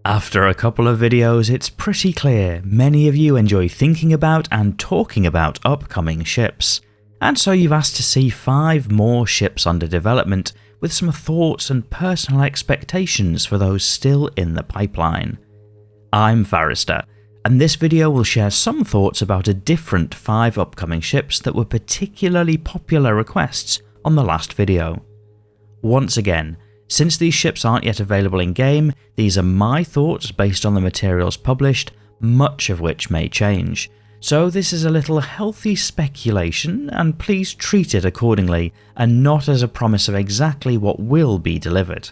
After a couple of videos, it's pretty clear many of you enjoy thinking about and talking about upcoming ships, and so you've asked to see 5 more ships under development with some thoughts and personal expectations for those still in the pipeline. I'm Forrester, and this video will share some thoughts about a different 5 upcoming ships that were particularly popular requests on the last video. Once again, since these ships aren't yet available in-game, these are my thoughts based on the materials published, much of which may change. So this is a little healthy speculation, and please treat it accordingly and not as a promise of exactly what will be delivered.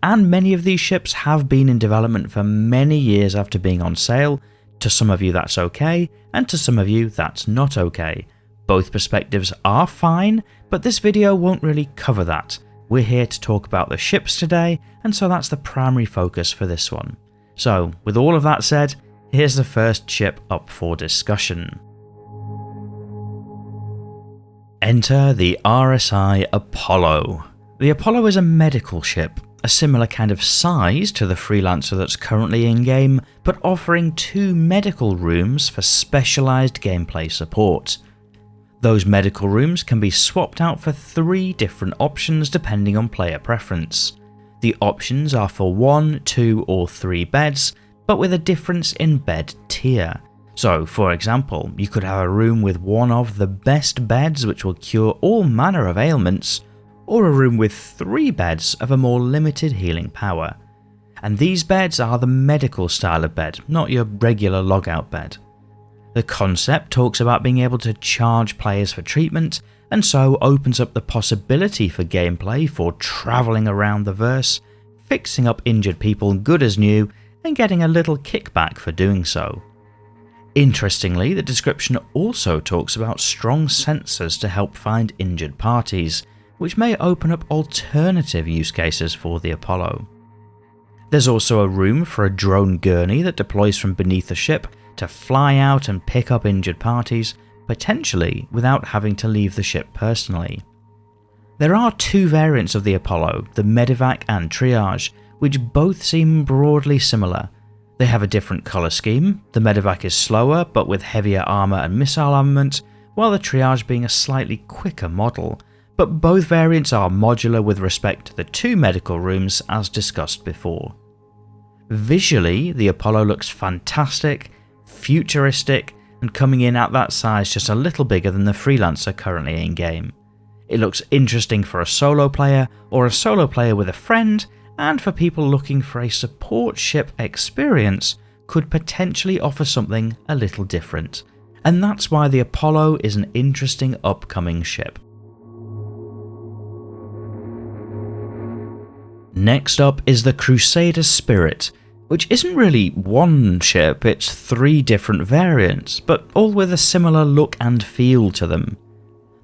And many of these ships have been in development for many years after being on sale. To some of you that's okay, and to some of you that's not okay. Both perspectives are fine, but this video won't really cover that. We're here to talk about the ships today, and so that's the primary focus for this one. So, with all of that said, here's the first ship up for discussion. Enter the RSI Apollo. The Apollo is a medical ship, a similar kind of size to the Freelancer that's currently in-game, but offering 2 medical rooms for specialised gameplay support. Those medical rooms can be swapped out for 3 different options depending on player preference. The options are for 1, 2 or 3 beds, but with a difference in bed tier. So for example, you could have a room with one of the best beds which will cure all manner of ailments, or a room with 3 beds of a more limited healing power. And these beds are the medical style of bed, not your regular logout bed. The concept talks about being able to charge players for treatment, and so opens up the possibility for gameplay for travelling around the verse, fixing up injured people good as new, and getting a little kickback for doing so. Interestingly, the description also talks about strong sensors to help find injured parties, which may open up alternative use cases for the Apollo. There's also a room for a drone gurney that deploys from beneath the ship to fly out and pick up injured parties, potentially without having to leave the ship personally. There are 2 variants of the Apollo, the Medevac and Triage, which both seem broadly similar. They have a different colour scheme. The Medevac is slower but with heavier armour and missile armament, while the Triage being a slightly quicker model, but both variants are modular with respect to the 2 medical rooms as discussed before. Visually, the Apollo looks fantastic, futuristic, and coming in at that size just a little bigger than the Freelancer currently in game. It looks interesting for a solo player or a solo player with a friend, and for people looking for a support ship experience could potentially offer something a little different. And that's why the Apollo is an interesting upcoming ship. Next up is the Crusader Spirit, which isn't really one ship, it's 3 different variants, but all with a similar look and feel to them.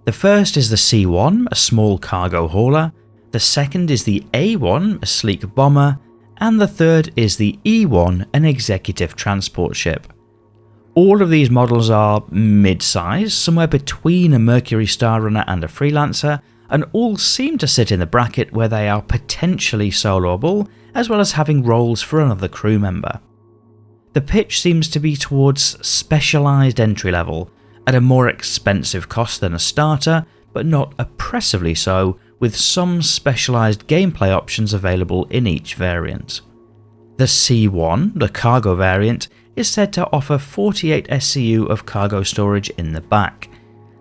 The first is the C1, a small cargo hauler, the second is the A1, a sleek bomber, and the third is the E1, an executive transport ship. All of these models are mid-size, somewhere between a Mercury Star Runner and a Freelancer, and all seem to sit in the bracket where they are potentially soloable, as well as having roles for another crew member. The pitch seems to be towards specialised entry level, at a more expensive cost than a starter, but not oppressively so, with some specialised gameplay options available in each variant. The C1, the cargo variant, is said to offer 48 SCU of cargo storage in the back.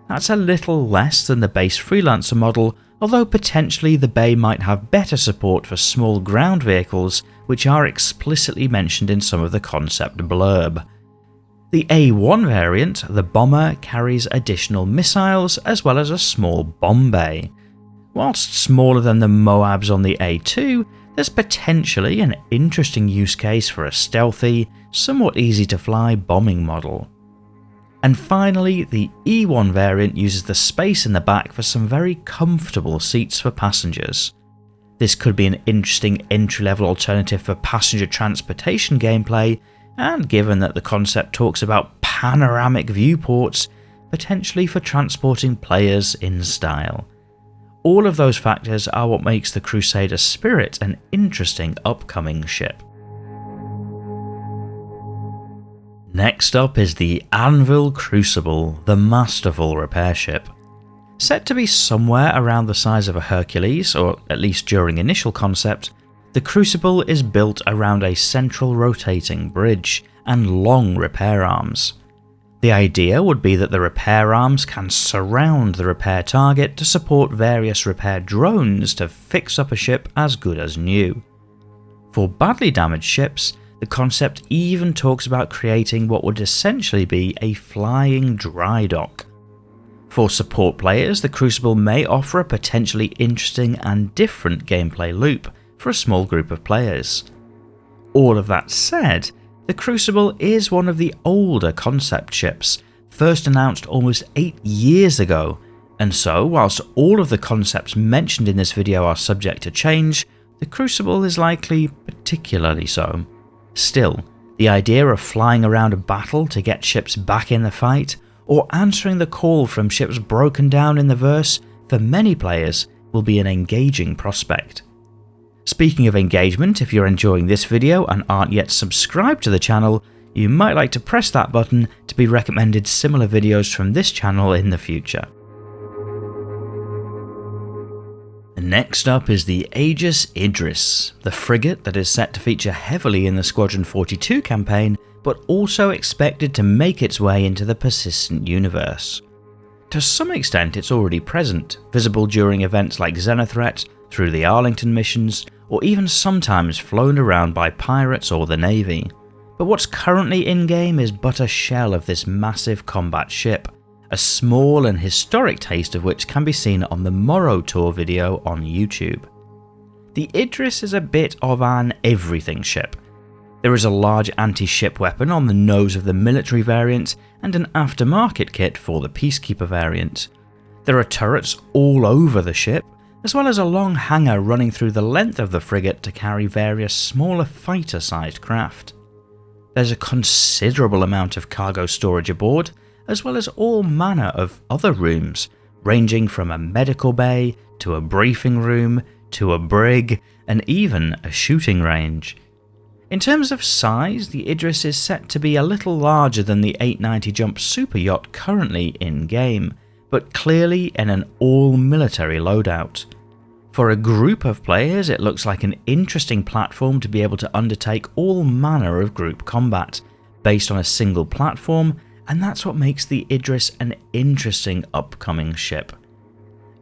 That's a little less than the base Freelancer model, although potentially the bay might have better support for small ground vehicles, which are explicitly mentioned in some of the concept blurb. The A1 variant, the bomber, carries additional missiles as well as a small bomb bay. Whilst smaller than the Moabs on the A2, there's potentially an interesting use case for a stealthy, somewhat easy to fly bombing model. And finally, the E1 variant uses the space in the back for some very comfortable seats for passengers. This could be an interesting entry-level alternative for passenger transportation gameplay, and given that the concept talks about panoramic viewports, potentially for transporting players in style. All of those factors are what makes the Crusader Spirit an interesting upcoming ship. Next up is the Anvil Crucible, the masterful repair ship. Set to be somewhere around the size of a Hercules, or at least during initial concept, the Crucible is built around a central rotating bridge and long repair arms. The idea would be that the repair arms can surround the repair target to support various repair drones to fix up a ship as good as new. For badly damaged ships, the concept even talks about creating what would essentially be a flying dry dock. For support players, the Crucible may offer a potentially interesting and different gameplay loop for a small group of players. All of that said, the Crucible is one of the older concept ships, first announced almost 8 years ago, and so whilst all of the concepts mentioned in this video are subject to change, the Crucible is likely particularly so. Still, the idea of flying around a battle to get ships back in the fight, or answering the call from ships broken down in the verse, for many players will be an engaging prospect. Speaking of engagement, if you're enjoying this video and aren't yet subscribed to the channel, you might like to press that button to be recommended similar videos from this channel in the future. Next up is the Aegis Idris, the frigate that is set to feature heavily in the Squadron 42 campaign, but also expected to make its way into the persistent universe. To some extent it's already present, visible during events like Zenithreat, through the Arlington missions, or even sometimes flown around by pirates or the Navy. But what's currently in-game is but a shell of this massive combat ship, a small and historic taste of which can be seen on the Morrow Tour video on YouTube. The Idris is a bit of an everything ship. There is a large anti-ship weapon on the nose of the military variant and an aftermarket kit for the Peacekeeper variant. There are turrets all over the ship, as well as a long hangar running through the length of the frigate to carry various smaller fighter-sized craft. There's a considerable amount of cargo storage aboard, as well as all manner of other rooms, ranging from a medical bay, to a briefing room, to a brig, and even a shooting range. In terms of size, the Idris is set to be a little larger than the 890 Jump super yacht currently in-game, but clearly in an all-military loadout. For a group of players, it looks like an interesting platform to be able to undertake all manner of group combat, based on a single platform, and that's what makes the Idris an interesting upcoming ship.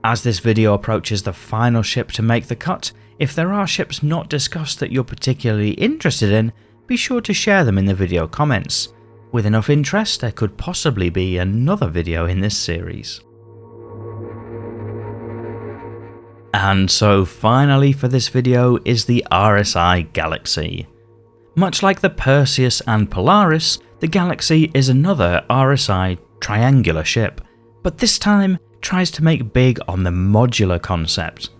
As this video approaches the final ship to make the cut, if there are ships not discussed that you're particularly interested in, be sure to share them in the video comments. With enough interest, there could possibly be another video in this series. And so finally for this video is the RSI Galaxy. Much like the Perseus and Polaris, the Galaxy is another RSI triangular ship, but this time tries to make big on the modular concept.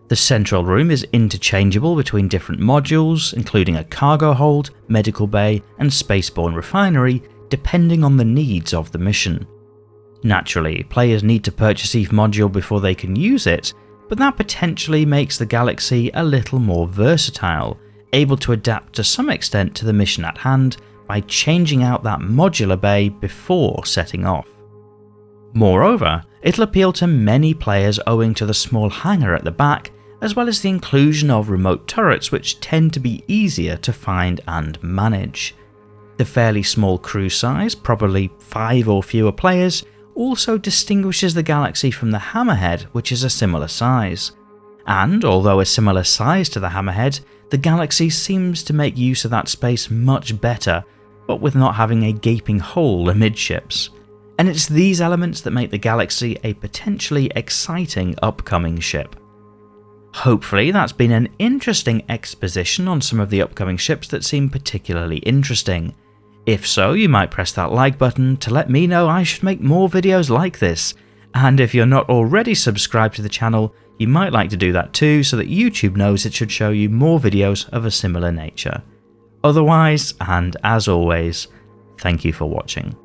The central room is interchangeable between different modules, including a cargo hold, medical bay, and spaceborne refinery, depending on the needs of the mission. Naturally, players need to purchase each module before they can use it, but that potentially makes the Galaxy a little more versatile, able to adapt to some extent to the mission at hand by changing out that modular bay before setting off. Moreover, it'll appeal to many players owing to the small hangar at the back, as well as the inclusion of remote turrets which tend to be easier to find and manage. The fairly small crew size, probably 5 or fewer players, also distinguishes the Galaxy from the Hammerhead, which is a similar size. And although a similar size to the Hammerhead, the Galaxy seems to make use of that space much better, but with not having a gaping hole amidships. And it's these elements that make the Galaxy a potentially exciting upcoming ship. Hopefully that's been an interesting exposition on some of the upcoming ships that seem particularly interesting. If so, you might press that like button to let me know I should make more videos like this, and if you're not already subscribed to the channel, you might like to do that too so that YouTube knows it should show you more videos of a similar nature. Otherwise, and as always, thank you for watching.